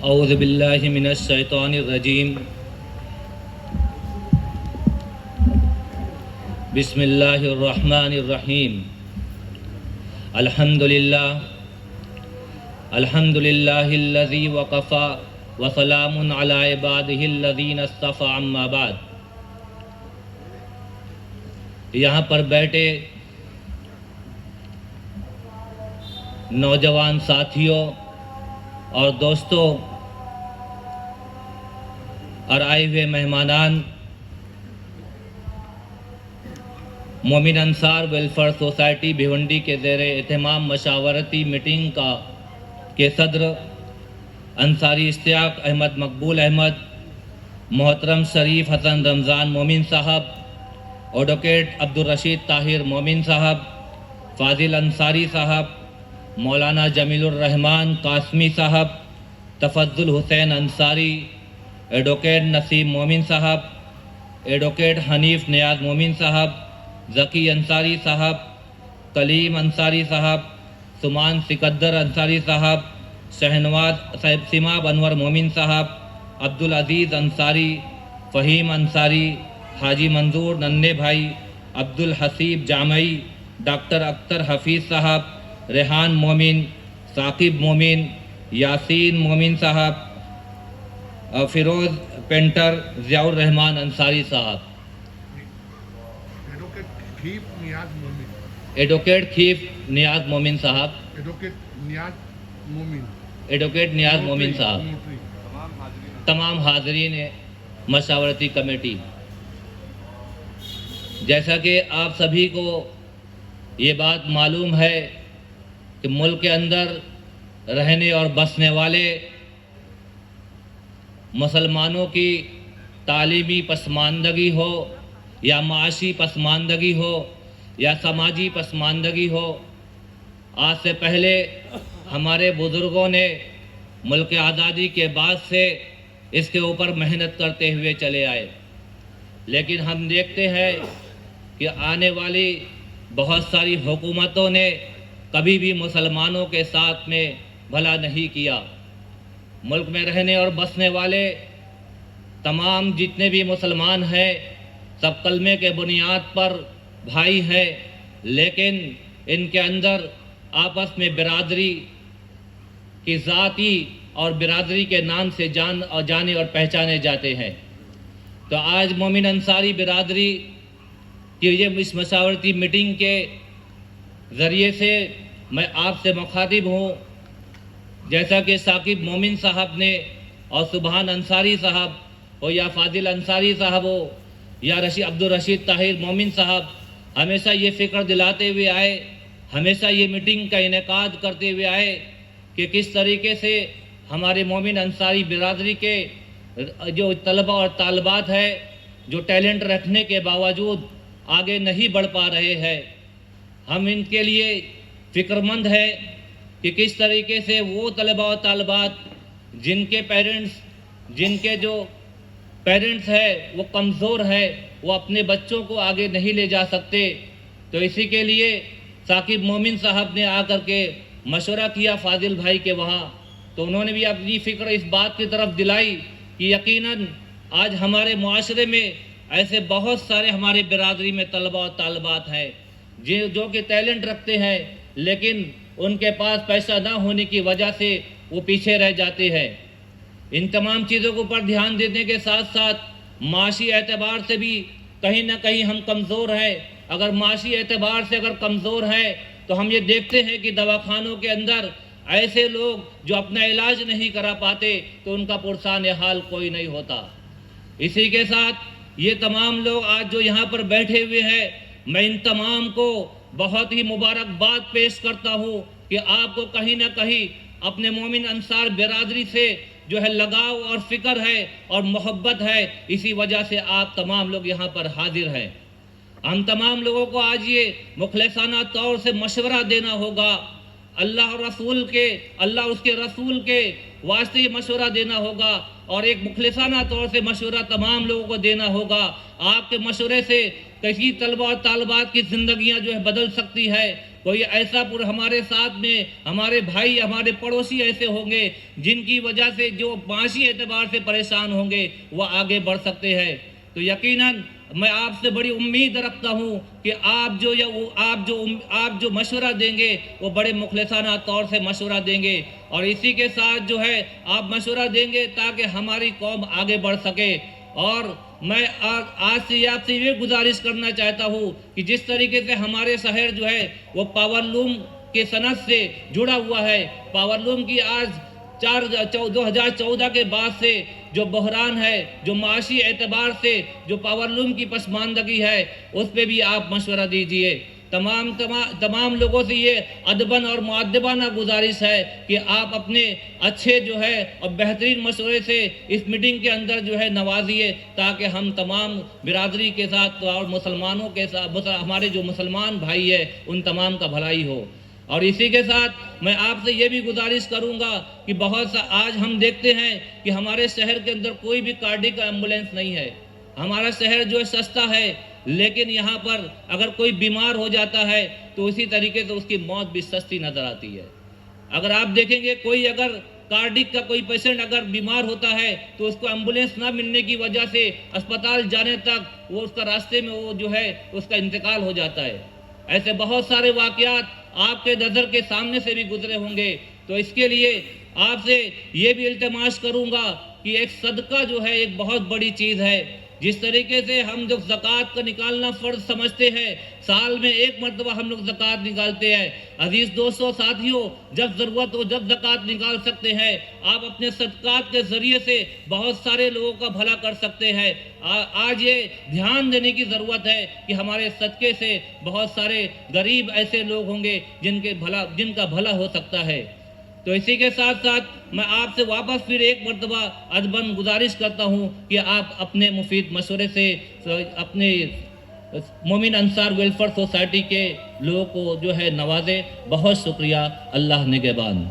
اعوذ باللہ من الشیطان الرجیم بسم اللہ الرحمن الرحیم الحمد للہ الذی وقفا وسلام علی عبادہ الذین اصطفى اما بعد۔ یہاں پر بیٹھے نوجوان ساتھیوں اور دوستوں اور آئے ہوئے مہمانان، مومن انصار ویلفیئر سوسائٹی بھیونڈی کے زیر اہتمام مشاورتی میٹنگ کے صدر انصاری اشتیاق احمد مقبول احمد، محترم شریف حسن رمضان مومن صاحب، ایڈوکیٹ عبدالرشید طاہر مومن صاحب، فاضل انصاری صاحب، مولانا جمیل الرحمن قاسمی صاحب، تفضل حسین انصاری، ایڈوکیٹ نسیم مومن صاحب، ایڈوکیٹ حنیف نیاز مومن صاحب، ذکی انصاری صاحب، کلیم انصاری صاحب، سمان سکندر انصاری صاحب، شہنواز سماب انور مومن صاحب، عبدالعزیز انصاری، فہیم انصاری، حاجی منظور ننھے بھائی، عبدالحسیب جامعی، ڈاکٹر اختر حفیظ صاحب، ریحان مومن، ثاقب مومن، یاسین مومن صاحب، فیروز پینٹر، ضیاء الرحمن انصاری صاحب، ایڈوکیٹ خیف نیاز مومن صاحب، ایڈوکیٹ نیاز مومن صاحب، تمام حاضرین مشاورتی کمیٹی۔ جیسا کہ آپ سبھی کو یہ بات معلوم ہے کہ ملک کے اندر رہنے اور بسنے والے مسلمانوں کی تعلیمی پسماندگی ہو یا معاشی پسماندگی ہو یا سماجی پسماندگی ہو، آج سے پہلے ہمارے بزرگوں نے ملک آزادی کے بعد سے اس کے اوپر محنت کرتے ہوئے چلے آئے، لیکن ہم دیکھتے ہیں کہ آنے والی بہت ساری حکومتوں نے کبھی بھی مسلمانوں کے ساتھ میں بھلا نہیں کیا۔ ملک میں رہنے اور بسنے والے تمام جتنے بھی مسلمان ہیں سب کلمے کے بنیاد پر بھائی ہیں، لیکن ان کے اندر آپس میں برادری کی ذاتی اور برادری کے نام سے جانے اور پہچانے جاتے ہیں۔ تو آج مومن انصاری برادری کی یہ اس مشاورتی میٹنگ کے ذریعے سے میں آپ سے مخاطب ہوں، جیسا کہ ثاقب مومن صاحب نے اور سبحان انصاری صاحب ہو یا فاضل انصاری صاحب ہو یا عبدالرشید طاہر مومن صاحب ہمیشہ یہ فکر دلاتے ہوئے آئے، ہمیشہ یہ میٹنگ کا انعقاد کرتے ہوئے آئے کہ کس طریقے سے ہمارے مومن انصاری برادری کے جو طلبہ اور طالبات ہے جو ٹیلنٹ رکھنے کے باوجود آگے نہیں بڑھ پا رہے ہیں، ہم ان کے لیے فکر مند ہے کہ کس طریقے سے وہ طلبہ و طالبات جن کے جو پیرنٹس ہے وہ کمزور ہے، وہ اپنے بچوں کو آگے نہیں لے جا سکتے، تو اسی کے لیے ثاقب مومن صاحب نے آ کر کے مشورہ کیا فاضل بھائی کے وہاں، تو انہوں نے بھی اپنی فکر اس بات کی طرف دلائی کہ یقیناً آج ہمارے معاشرے میں ایسے بہت سارے ہمارے برادری میں طلبہ و طالبات ہیں جو کہ ٹیلنٹ رکھتے ہیں، لیکن ان کے پاس پیسہ نہ ہونے کی وجہ سے وہ پیچھے رہ جاتے ہیں۔ ان تمام چیزوں کو پر دھیان دینے کے ساتھ ساتھ معاشی اعتبار سے بھی کہیں نہ کہیں ہم کمزور ہیں۔ اگر معاشی اعتبار سے اگر کمزور ہیں تو ہم یہ دیکھتے ہیں کہ دواخانوں کے اندر ایسے لوگ جو اپنا علاج نہیں کرا پاتے تو ان کا پرسان حال کوئی نہیں ہوتا۔ اسی کے ساتھ یہ تمام لوگ آج جو یہاں پر بیٹھے ہوئے ہیں، میں ان تمام کو بہت ہی مبارکباد پیش کرتا ہوں کہ آپ کو کہیں نہ کہیں اپنے مومن انصار برادری سے جو ہے لگاؤ اور فکر ہے اور محبت ہے، اسی وجہ سے آپ تمام لوگ یہاں پر حاضر ہیں۔ ہم تمام لوگوں کو آج یہ مخلصانہ طور سے مشورہ دینا ہوگا، اللہ اس کے رسول کے واسطے یہ مشورہ دینا ہوگا، اور ایک مخلصانہ طور سے مشورہ تمام لوگوں کو دینا ہوگا۔ آپ کے مشورے سے کسی طلبہ اور طالبات کی زندگیاں جو ہے بدل سکتی ہے، کوئی ایسا ہمارے ساتھ میں ہمارے بھائی ہمارے پڑوسی ایسے ہوں گے جن کی وجہ سے جو معاشی اعتبار سے پریشان ہوں گے وہ آگے بڑھ سکتے ہیں. تو یقیناً میں آپ سے بڑی امید رکھتا ہوں کہ آپ جو مشورہ دیں گے وہ بڑے مخلصانہ طور سے مشورہ دیں گے، اور اسی کے ساتھ جو ہے آپ مشورہ دیں گے تاکہ ہماری قوم آگے بڑھ سکے. اور میں آج سے آپ سے یہ گزارش کرنا چاہتا ہوں کہ جس طریقے سے ہمارے شہر جو ہے وہ پاور لوم کے صنعت سے جڑا ہوا ہے، پاور لوم کی آج 2014 کے بعد سے جو بحران ہے، جو معاشی اعتبار سے جو پاور لوم کی پسماندگی ہے، اس پہ بھی آپ مشورہ دیجئے. تمام لوگوں سے یہ ادباً اور مؤدبانہ گزارش ہے کہ آپ اپنے اچھے جو ہے اور بہترین مشورے سے اس میٹنگ کے اندر جو ہے نوازیے، تاکہ ہم تمام برادری کے ساتھ اور مسلمانوں کے ساتھ ہمارے جو مسلمان بھائی ہیں ان تمام کا بھلائی ہو. اور اسی کے ساتھ میں آپ سے یہ بھی گزارش کروں گا کہ آج ہم دیکھتے ہیں کہ ہمارے شہر کے اندر کوئی بھی کارڈک ایمبولینس نہیں ہے. ہمارا شہر جو ہے سستا ہے، لیکن یہاں پر اگر کوئی بیمار ہو جاتا ہے تو اسی طریقے سے اس کی موت بھی سستی نظر آتی ہے. اگر آپ دیکھیں گے اگر کارڈک کا کوئی پیشنٹ اگر بیمار ہوتا ہے تو اس کو ایمبولینس نہ ملنے کی وجہ سے اسپتال جانے تک وہ اس کا راستے میں وہ جو ہے اس کا انتقال ہو جاتا ہے. ایسے بہت سارے واقعات آپ کے نظر کے سامنے سے بھی گزرے ہوں گے. تو اس کے لیے آپ سے یہ بھی التماس کروں گا کہ ایک صدقہ جو ہے ایک بہت بڑی چیز ہے. جس طریقے سے ہم جب زکوٰۃ کا نکالنا فرض سمجھتے ہیں، سال میں ایک مرتبہ ہم لوگ زکوٰۃ نکالتے ہیں. عزیز دوستو ساتھیوں، جب ضرورت ہو جب زکوٰۃ نکال سکتے ہیں. آپ اپنے صدقات کے ذریعے سے بہت سارے لوگوں کا بھلا کر سکتے ہیں. آج یہ دھیان دینے کی ضرورت ہے کہ ہمارے صدقے سے بہت سارے غریب ایسے لوگ ہوں گے جن کا بھلا ہو سکتا ہے. تو اسی کے ساتھ ساتھ میں آپ سے واپس پھر ایک مرتبہ ادباً گزارش کرتا ہوں کہ آپ اپنے مفید مشورے سے اپنے مومن انصار ویلفیئر سوسائٹی کے لوگوں کو جو ہے نوازے. بہت شکریہ. اللہ نگہبان.